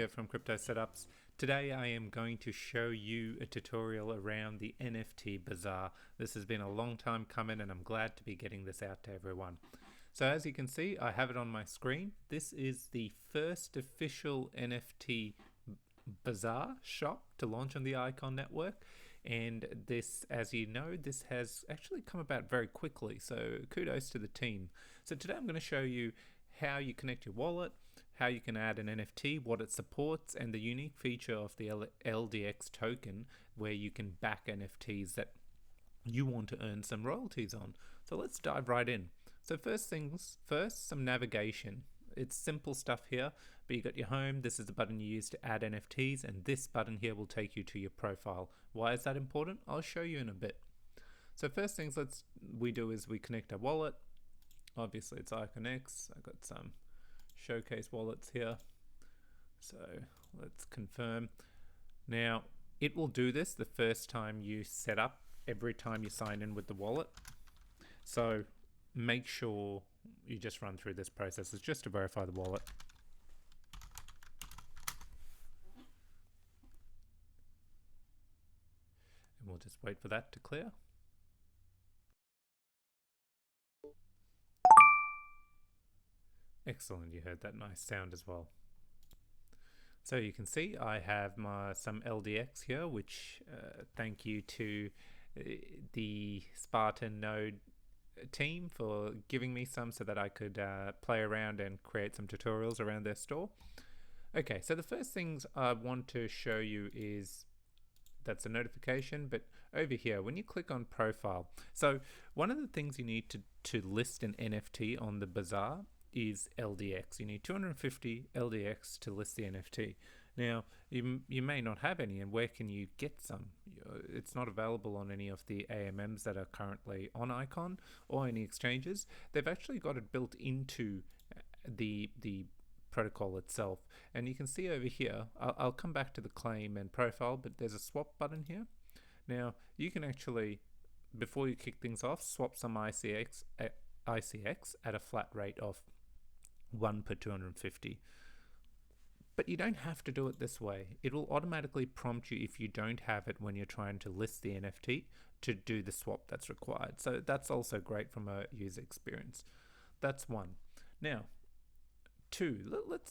here from Crypto Setups. Today I am going to show you a tutorial around the NFT bazaar. This has been a long time coming and I'm glad to be getting this out to everyone. So as you can see, I have it on my screen. This is the first official NFT bazaar shop to launch on the Icon network. And this, as you know, this has actually come about very quickly. So kudos to the team. So today I'm going to show you how you connect your wallet, how you can add an NFT, what it supports, and the unique feature of the LDX token where you can back NFTs that you want to earn some royalties on. So let's dive right in. So first things first, some navigation. It's simple stuff here, but you got your home. This is the button you use to add NFTs, and this button here will take you to your profile. Why is that important? I'll show you in a bit. So first things we do is we connect our wallet. Obviously it's IconX. I've got some showcase wallets here. So let's confirm. Now it will do this the first time you set up, every time you sign in with the wallet. So make sure you just run through this process. It's just to verify the wallet. And we'll just wait for that to clear. Excellent, you heard that nice sound as well. So you can see I have some LDX here, which thank you to the Spartan node team for giving me some so that I could play around and create some tutorials around their store. Okay, so the first things I want to show you is that's a notification, but over here when you click on profile, so one of the things you need to list an NFT on the bazaar is LDX. You need 250 LDX to list the NFT. Now you may not have any, and where can you get some? It's not available on any of the AMMs that are currently on Icon or any exchanges. They've actually got it built into the protocol itself, and you can see over here, I'll come back to the claim and profile, but there's a swap button here. Now you can actually, before you kick things off, swap some ICX at a flat rate of 1 per 250. But you don't have to do it this way. It will automatically prompt you if you don't have it when you're trying to list the NFT to do the swap that's required. So that's also great from a user experience. That's one. Now, two,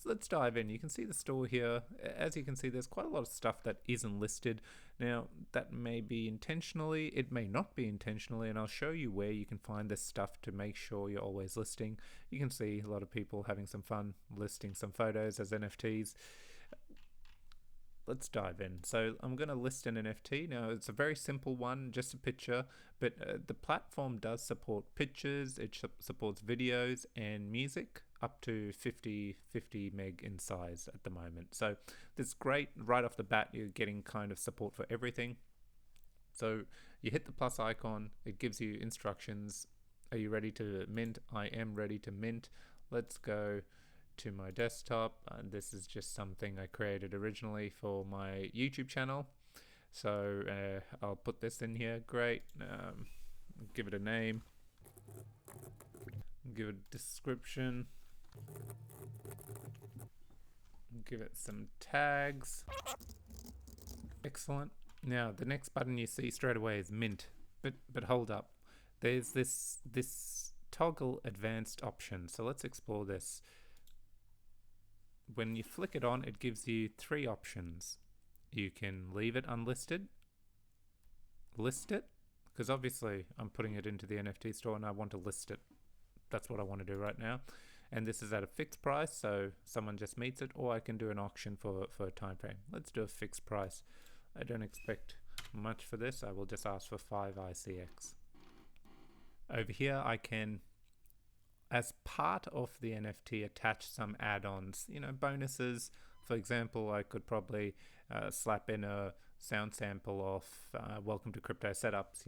let's dive in. You can see the store here. As you can see, there's quite a lot of stuff that isn't listed. Now, that may be intentionally, it may not be intentionally, and I'll show you where you can find this stuff to make sure you're always listing. You can see a lot of people having some fun listing some photos as NFTs. Let's dive in. So I'm going to list an NFT. Now it's a very simple one, just a picture, but the platform does support pictures, it supports videos and music up to 50 meg in size at the moment. So that's great. Right off the bat, you're getting kind of support for everything. So you hit the plus icon, it gives you instructions. Are you ready to mint? I am ready to mint. Let's go to my desktop, and this is just something I created originally for my YouTube channel. So I'll put this in here. Great. Give it a name, give it a description, give it some tags. Excellent. Now the next button you see straight away is mint, but hold up, there's this toggle advanced option. So let's explore this. When you flick it on, it gives you three options. You can leave it unlisted, list it, because obviously I'm putting it into the NFT store and I want to list it. That's what I want to do right now. And this is at a fixed price, so someone just meets it, or I can do an auction for a time frame. Let's do a fixed price. I don't expect much for this. I will just ask for 5 ICX. Over here I can, as part of the NFT, attach some add-ons, bonuses. For example, I could probably slap in a sound sample of Welcome to Crypto Setups,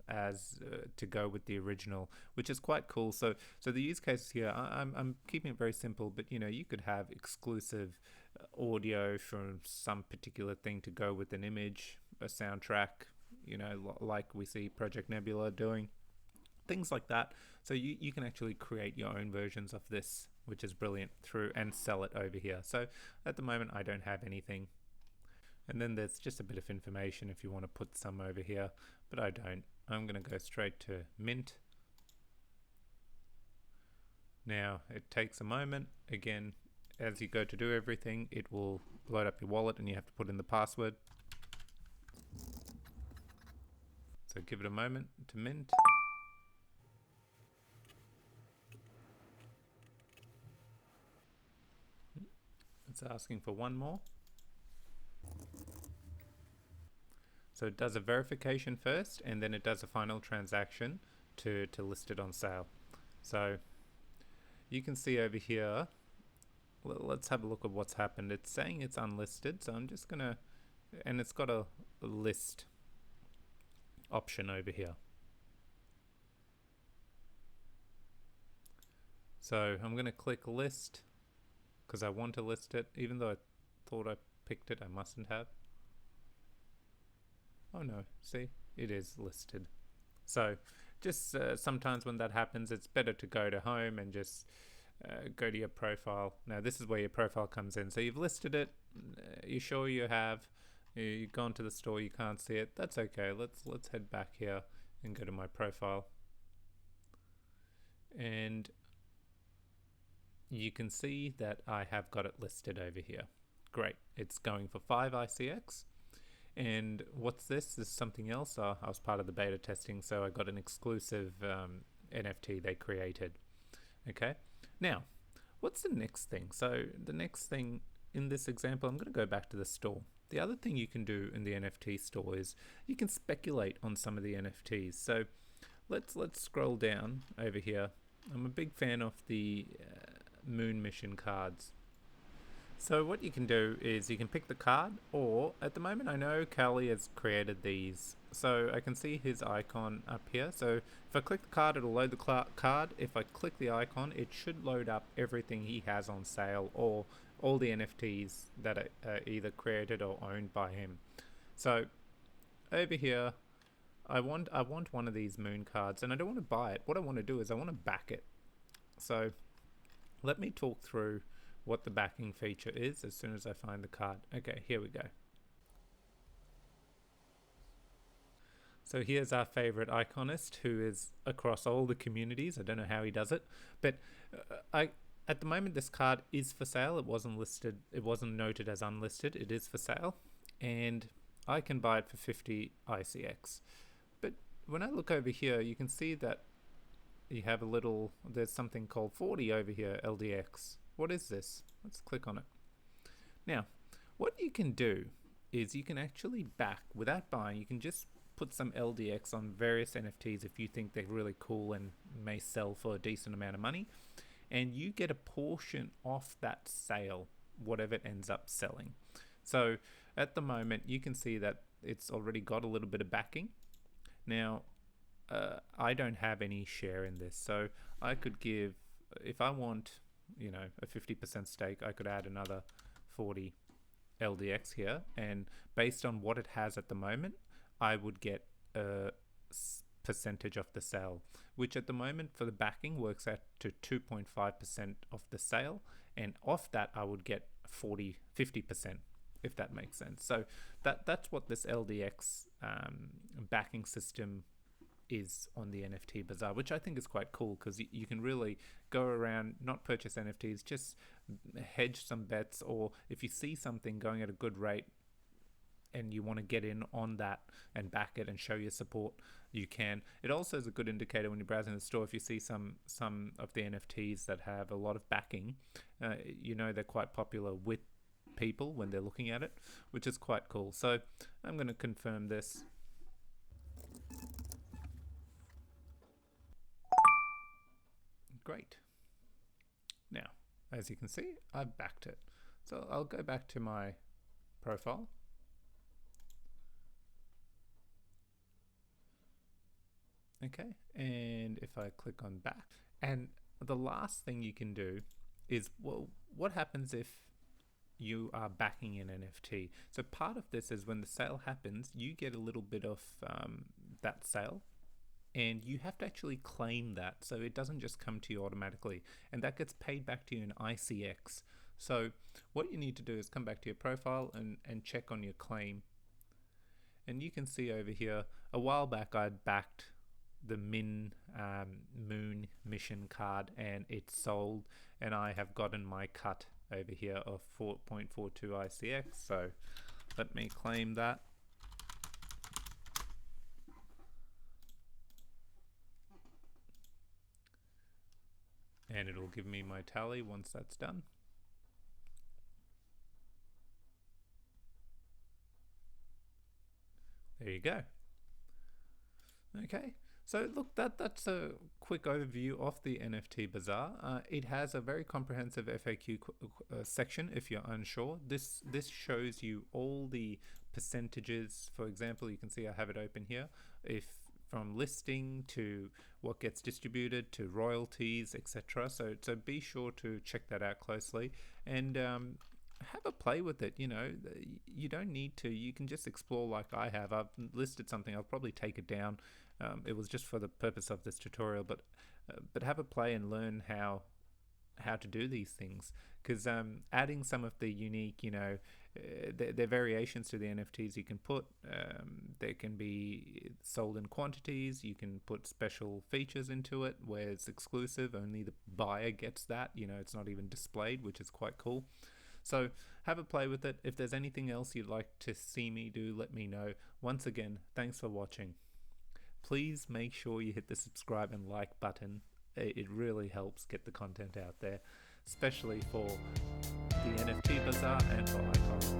as to go with the original, which is quite cool. So the use cases here, I'm keeping it very simple, but you could have exclusive audio from some particular thing to go with an image, a soundtrack, like we see Project Nebula doing. Things like that. So you can actually create your own versions of this which is brilliant, through and sell it over here. So at the moment I don't have anything. And then there's just a bit of information if you want to put some over here, but I don't. I'm going to go straight to mint. Now it takes a moment. Again, as you go to do everything, it will load up your wallet and you have to put in the password. So give it a moment to mint. It's asking for one more. So it does a verification first, and then it does a final transaction to list it on sale. So you can see over here, let's have a look at what's happened. It's saying it's unlisted, so I'm just gonna, and it's got a list option over here. So I'm gonna click list because I want to list it, even though I thought I picked it, I mustn't have. Oh no, see, it is listed. So just sometimes when that happens, it's better to go to home and just go to your profile. Now this is where your profile comes in. So you've listed it, you sure you have, you've gone to the store, you can't see it, that's okay. Let's head back here and go to my profile. And you can see that I have got it listed over here. Great, it's going for 5 ICX. And what's this? This is something else. I was part of the beta testing, so I got an exclusive NFT they created. Okay, now what's the next thing? So the next thing in this example, I'm going to go back to the store. The other thing you can do in the NFT store is you can speculate on some of the NFTs. So let's scroll down over here. I'm a big fan of the moon mission cards. So what you can do is you can pick the card, or at the moment I know Callie has created these, so I can see his icon up here. So if I click the card, it'll load the card. If I click the icon, it should load up everything he has on sale, or all the NFTs that are either created or owned by him. So over here, I want one of these moon cards, and I don't want to buy it. What I want to do is I want to back it. So let me talk through what the backing feature is as soon as I find the card. Okay, here we go. So here's our favorite iconist, who is across all the communities. I don't know how he does it, but at the moment this card is for sale. It wasn't listed, it wasn't noted as unlisted. It is for sale, and I can buy it for 50 ICX. But when I look over here, you can see that you have a little, there's something called 40 over here, LDX. What is this? Let's click on it. Now, what you can do is you can actually back, without buying, you can just put some LDX on various NFTs if you think they're really cool and may sell for a decent amount of money, and you get a portion off that sale, whatever it ends up selling. So at the moment, you can see that it's already got a little bit of backing. Now, I don't have any share in this, so I could give, if I want, you know, a 50% stake, I could add another 40 LDX here, and based on what it has at the moment, I would get a percentage of the sale, which at the moment for the backing works out to 2.5% of the sale, and off that I would get 50%, if that makes sense. So that's what this LDX backing system is on the NFT bazaar, which I think is quite cool, because you can really go around, not purchase NFTs, just hedge some bets, or if you see something going at a good rate and you want to get in on that and back it and show your support, you can. It also is a good indicator when you're browsing the store. If you see some of the NFTs that have a lot of backing, you know they're quite popular with people when they're looking at it, which is quite cool. So I'm going to confirm this. Great. Now, as you can see, I've backed it. So I'll go back to my profile. Okay, and if I click on back, and the last thing you can do is, well, what happens if you are backing an NFT? So part of this is when the sale happens, you get a little bit of that sale. and you have to actually claim that, so it doesn't just come to you automatically, and that gets paid back to you in ICX. So what you need to do is come back to your profile and check on your claim. And you can see over here, a while back I'd backed the Moon mission card and it sold, and I have gotten my cut over here of 4.42 ICX. So let me claim that. And it'll give me my tally once that's done. There you go. Okay, so look, that's a quick overview of the NFT Bazaar. It has a very comprehensive FAQ section if you're unsure. This shows you all the percentages. For example, you can see I have it open here. If from listing to what gets distributed to royalties, etc. So be sure to check that out closely and have a play with it. You know, you don't need to. You can just explore like I have. I've listed something. I'll probably take it down. It was just for the purpose of this tutorial, but have a play and learn how to do these things, because adding some of the unique, you know, they're variations to the NFTs you can put. They can be sold in quantities. You can put special features into it where it's exclusive. Only the buyer gets that. You know, it's not even displayed, which is quite cool. So have a play with it. If there's anything else you'd like to see me do, let me know. Once again, thanks for watching. Please make sure you hit the subscribe and like button. It really helps get the content out there, especially for the NFT Bazaar and for iColor.